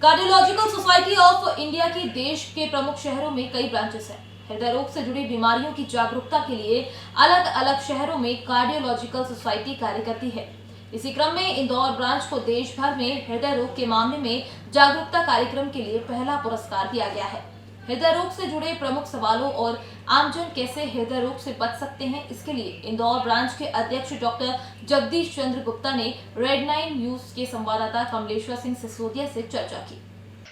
Cardiological society of India की देश के प्रमुख शहरों में कई ब्रांचेस हैं। हृदय रोग से जुड़ी बीमारियों की जागरूकता के लिए अलग अलग शहरों में कार्डियोलॉजिकल सोसाइटी कार्य करती है। इसी क्रम में इंदौर ब्रांच को देश भर में हृदय रोग के मामले में जागरूकता कार्यक्रम के लिए पहला पुरस्कार दिया गया है। हृदय रोग से जुड़े प्रमुख सवालों और आमजन कैसे हृदय रोग से बच सकते हैं, इसके लिए इंदौर ब्रांच के अध्यक्ष डॉक्टर जगदीश चंद्र गुप्ता ने रेड 9 न्यूज के संवाददाता कमलेश्वर सिंह सिसोदिया से चर्चा की।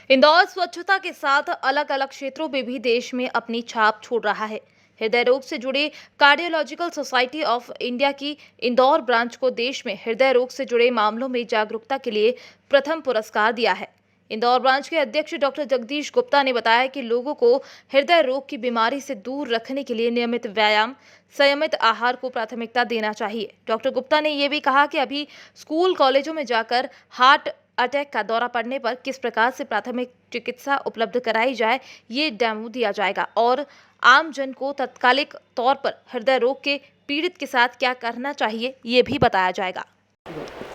इंदौर स्वच्छता के साथ अलग अलग क्षेत्रों में भी देश में अपनी छाप छोड़ रहा है। हृदय रोग से जुड़े कार्डियोलॉजिकल सोसाइटी ऑफ इंडिया की इंदौर ब्रांच को देश में हृदय रोग से जुड़े मामलों में जागरूकता के लिए प्रथम पुरस्कार दिया है। इंदौर ब्रांच के अध्यक्ष डॉक्टर जगदीश गुप्ता ने बताया कि लोगों को हृदय रोग की बीमारी से दूर रखने के लिए नियमित व्यायाम, संयमित आहार को प्राथमिकता देना चाहिए। डॉक्टर गुप्ता ने ये भी कहा कि अभी स्कूल कॉलेजों में जाकर हार्ट अटैक का दौरा पड़ने पर किस प्रकार से प्राथमिक चिकित्सा उपलब्ध कराई जाए, ये डेमो दिया जाएगा और आम जन को तत्कालिक तौर पर हृदय रोग के पीड़ित के साथ क्या करना चाहिए, ये भी बताया जाएगा।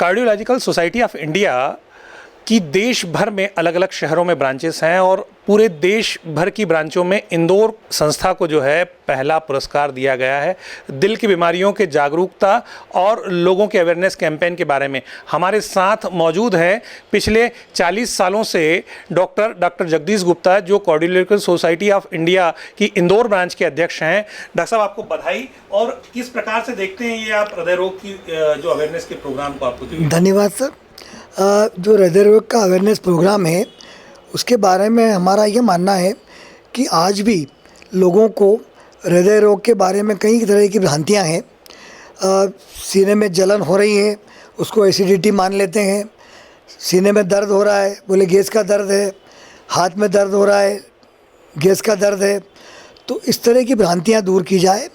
कार्डियोलॉजिकल सोसाइटी ऑफ इंडिया की देश भर में अलग अलग शहरों में ब्रांचेस हैं और पूरे देश भर की ब्रांचों में इंदौर संस्था को जो है पहला पुरस्कार दिया गया है। दिल की बीमारियों के जागरूकता और लोगों के अवेयरनेस कैंपेन के बारे में हमारे साथ मौजूद हैं पिछले 40 सालों से डॉक्टर जगदीश गुप्ता, जो कार्डियोलॉजिकल सोसाइटी ऑफ इंडिया की इंदौर ब्रांच के अध्यक्ष हैं। डॉक्टर साहब, आपको बधाई। और किस प्रकार से देखते हैं ये आप हृदय रोग की जो अवेयरनेस के प्रोग्राम को आपको? धन्यवाद सर। जो हृदय रोग का अवेयरनेस प्रोग्राम है उसके बारे में हमारा ये मानना है कि आज भी लोगों को हृदय रोग के बारे में कई तरह की भ्रांतियाँ हैं। सीने में जलन हो रही है, उसको एसिडिटी मान लेते हैं। सीने में दर्द हो रहा है, बोले गैस का दर्द है। हाथ में दर्द हो रहा है, गैस का दर्द है। तो इस तरह की भ्रांतियाँ दूर की जाए।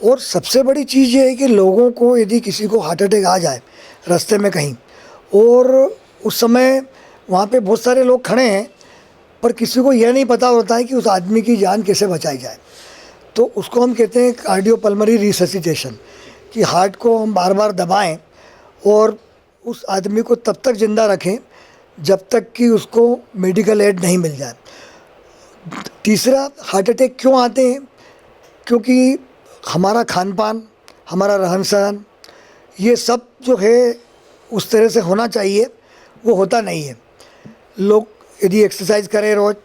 और सबसे बड़ी चीज़ ये है कि लोगों को यदि किसी को हार्ट अटैक आ जाए रास्ते में कहीं, और उस समय वहाँ पे बहुत सारे लोग खड़े हैं पर किसी को यह नहीं पता होता है कि उस आदमी की जान कैसे बचाई जाए, तो उसको हम कहते हैं कार्डियोपल्मोनरी रिससिटेशन, कि हार्ट को हम बार बार दबाएं और उस आदमी को तब तक ज़िंदा रखें जब तक कि उसको मेडिकल एड नहीं मिल जाए। तीसरा, हार्ट अटैक क्यों आते हैं? क्योंकि हमारा खान पान, हमारा रहन सहन, ये सब जो है उस तरह से होना चाहिए, वो होता नहीं है। लोग यदि एक्सरसाइज करें, रोज़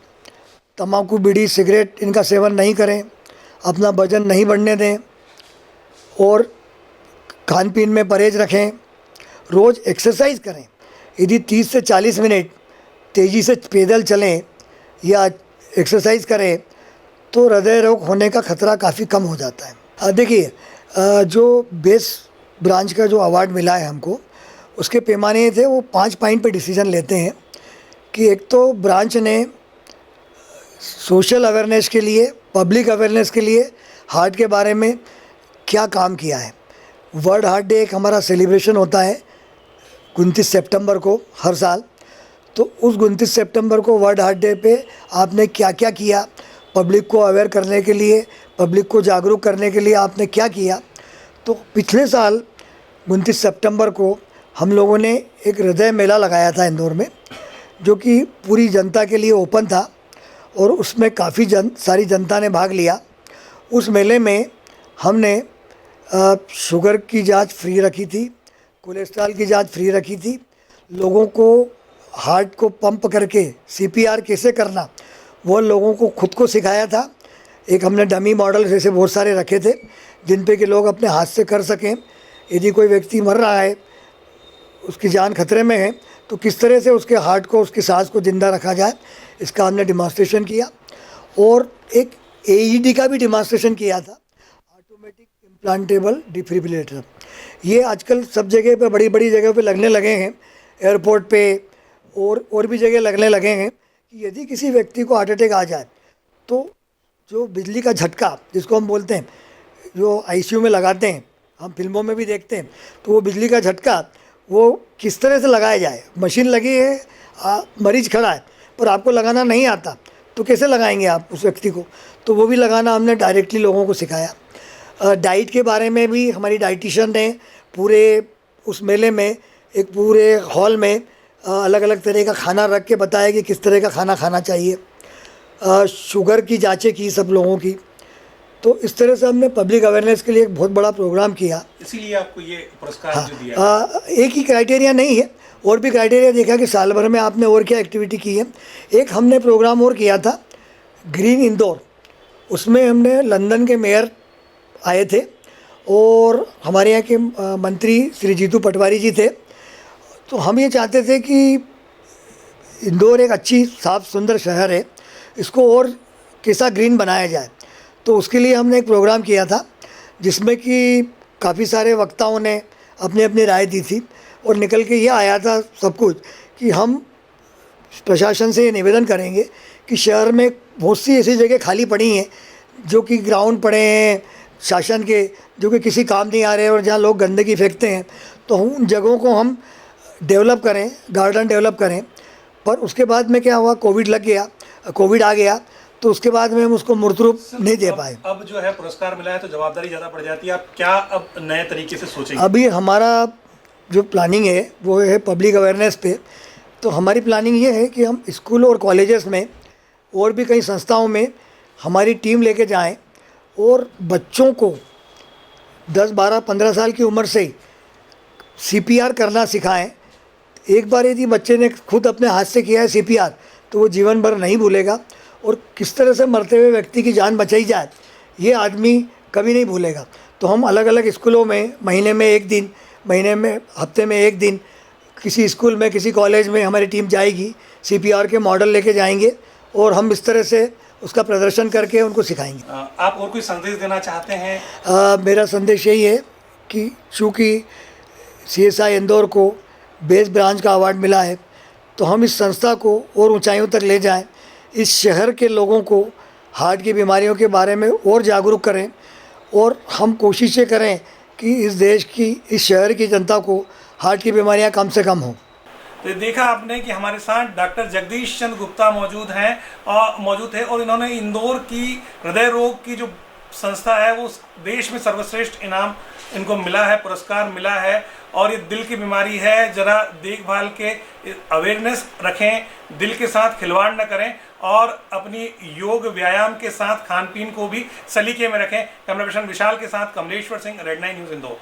तम्बाकू, बीड़ी, सिगरेट इनका सेवन नहीं करें, अपना वजन नहीं बढ़ने दें और खान पीन में परहेज रखें, रोज़ एक्सरसाइज करें। यदि 30 से 40 मिनट तेज़ी से पैदल चलें या एक्सरसाइज करें तो हृदय रोग होने का खतरा काफ़ी कम हो जाता है। देखिए, जो बेस्ट ब्रांच का जो अवार्ड मिला है हमको, उसके पैमाने थे वो 5 पॉइंट पे डिसीजन लेते हैं कि एक तो ब्रांच ने सोशल अवेयरनेस के लिए, पब्लिक अवेयरनेस के लिए हार्ट के बारे में क्या काम किया है। वर्ल्ड हार्ट डे एक हमारा सेलिब्रेशन होता है 29 सितंबर को हर साल। तो उस 29 सितंबर को वर्ल्ड हार्ट डे पे आपने क्या क्या किया, पब्लिक को अवेयर करने के लिए, पब्लिक को जागरूक करने के लिए आपने क्या किया। तो पिछले साल 29 सितंबर को हम लोगों ने एक हृदय मेला लगाया था इंदौर में, जो कि पूरी जनता के लिए ओपन था और उसमें काफ़ी सारी जनता ने भाग लिया। उस मेले में हमने शुगर की जांच फ्री रखी थी, कोलेस्ट्रॉल की जांच फ्री रखी थी। लोगों को हार्ट को पंप करके CPR कैसे करना वो लोगों को खुद को सिखाया था। एक हमने डमी मॉडल जैसे बहुत सारे रखे थे जिन पे कि लोग अपने हाथ से कर सकें। यदि कोई व्यक्ति मर रहा है, उसकी जान खतरे में है, तो किस तरह से उसके हार्ट को, उसकी सांस को ज़िंदा रखा जाए, इसका हमने डिमॉन्स्ट्रेशन किया। और एक AED का भी डिमॉन्स्ट्रेशन किया था, ऑटोमेटिक इम्प्लांटेबल डिफिब्रिलेटर। ये आजकल सब जगह पे, बड़ी बड़ी जगह पे लगने लगे हैं, एयरपोर्ट पे और भी जगह लगने लगे हैं कि यदि किसी व्यक्ति को हार्ट अटैक आ जाए तो जो बिजली का झटका जिसको हम बोलते हैं, जो ICU में लगाते हैं, हम फिल्मों में भी देखते हैं, तो वो बिजली का झटका वो किस तरह से लगाया जाए। मशीन लगी है, मरीज खड़ा है पर आपको लगाना नहीं आता, तो कैसे लगाएंगे आप उस व्यक्ति को? तो वो भी लगाना हमने डायरेक्टली लोगों को सिखाया। डाइट के बारे में भी हमारी डाइटिशियन ने पूरे उस मेले में, एक पूरे हॉल में अलग अलग तरह का खाना रख के बताया कि किस तरह का खाना खाना चाहिए। शुगर की जांचें की सब लोगों की। तो इस तरह से हमने पब्लिक अवेयरनेस के लिए एक बहुत बड़ा प्रोग्राम किया। इसीलिए आपको ये पुरस्कार जो दिया। एक ही क्राइटेरिया नहीं है, और भी क्राइटेरिया देखा कि साल भर में आपने और क्या एक्टिविटी की है। एक हमने प्रोग्राम और किया था ग्रीन इंदौर, उसमें हमने लंदन के मेयर आए थे और हमारे यहाँ के मंत्री श्री जीतू पटवारी जी थे। तो हम ये चाहते थे कि इंदौर एक अच्छी साफ सुंदर शहर है, इसको और कैसा ग्रीन बनाया जाए। तो उसके लिए हमने एक प्रोग्राम किया था जिसमें कि काफ़ी सारे वक्ताओं ने अपनी अपनी राय दी थी, और निकल के ये आया था सब कुछ कि हम प्रशासन से ये निवेदन करेंगे कि शहर में बहुत सी ऐसी जगह खाली पड़ी हैं जो कि ग्राउंड पड़े हैं शासन के, जो कि किसी काम नहीं आ रहे हैं और जहाँ लोग गंदगी फेंकते हैं, तो उन जगहों को हम डेवलप करें, गार्डन डेवलप करें। पर उसके बाद में क्या हुआ, कोविड आ गया, तो उसके बाद में हम उसको मूर्त रूप नहीं दे पाए। अब जो है पुरस्कार मिला है तो जवाबदारी ज़्यादा पड़ जाती है, आप क्या अब नए तरीके से सोचेंगे? अभी हमारा जो प्लानिंग है वो है पब्लिक अवेयरनेस पे। तो हमारी प्लानिंग ये है कि हम स्कूल और कॉलेजेस में और भी कई संस्थाओं में हमारी टीम लेके जाएं और बच्चों को 10, 12, 15 साल की उम्र से ही CPR करना सिखाएं। एक बार यदि बच्चे ने खुद अपने हाथ से किया है CPR तो वो जीवन भर नहीं भूलेगा, और किस तरह से मरते हुए व्यक्ति की जान बचाई जाए ये आदमी कभी नहीं भूलेगा। तो हम अलग अलग स्कूलों में महीने में 1 दिन, महीने में हफ्ते में 1 दिन किसी स्कूल में, किसी कॉलेज में हमारी टीम जाएगी, CPR के मॉडल लेके जाएंगे और हम इस तरह से उसका प्रदर्शन करके उनको सिखाएंगे। आप और कोई संदेश देना चाहते हैं? मेरा संदेश यही है कि चूँकि CSI इंदौर को बेस्ट ब्रांच का अवार्ड मिला है, तो हम इस संस्था को और ऊंचाइयों तक ले जाएं, इस शहर के लोगों को हार्ट की बीमारियों के बारे में और जागरूक करें, और हम कोशिशें करें कि इस देश की, इस शहर की जनता को हार्ट की बीमारियां कम से कम हों। तो देखा आपने कि हमारे साथ डॉक्टर जगदीश चंद्र गुप्ता मौजूद है और इन्होंने इंदौर की हृदय रोग की जो संस्था है वो देश में सर्वश्रेष्ठ इनाम इनको मिला है, पुरस्कार मिला है। और ये दिल की बीमारी है, जरा देखभाल के अवेयरनेस रखें, दिल के साथ खिलवाड़ न करें और अपनी योग व्यायाम के साथ खान पीन को भी सलीके में रखें। कैमरा पर्सन विशाल के साथ कमलेश्वर सिंह, रेड 9 न्यूज़ इंदौर।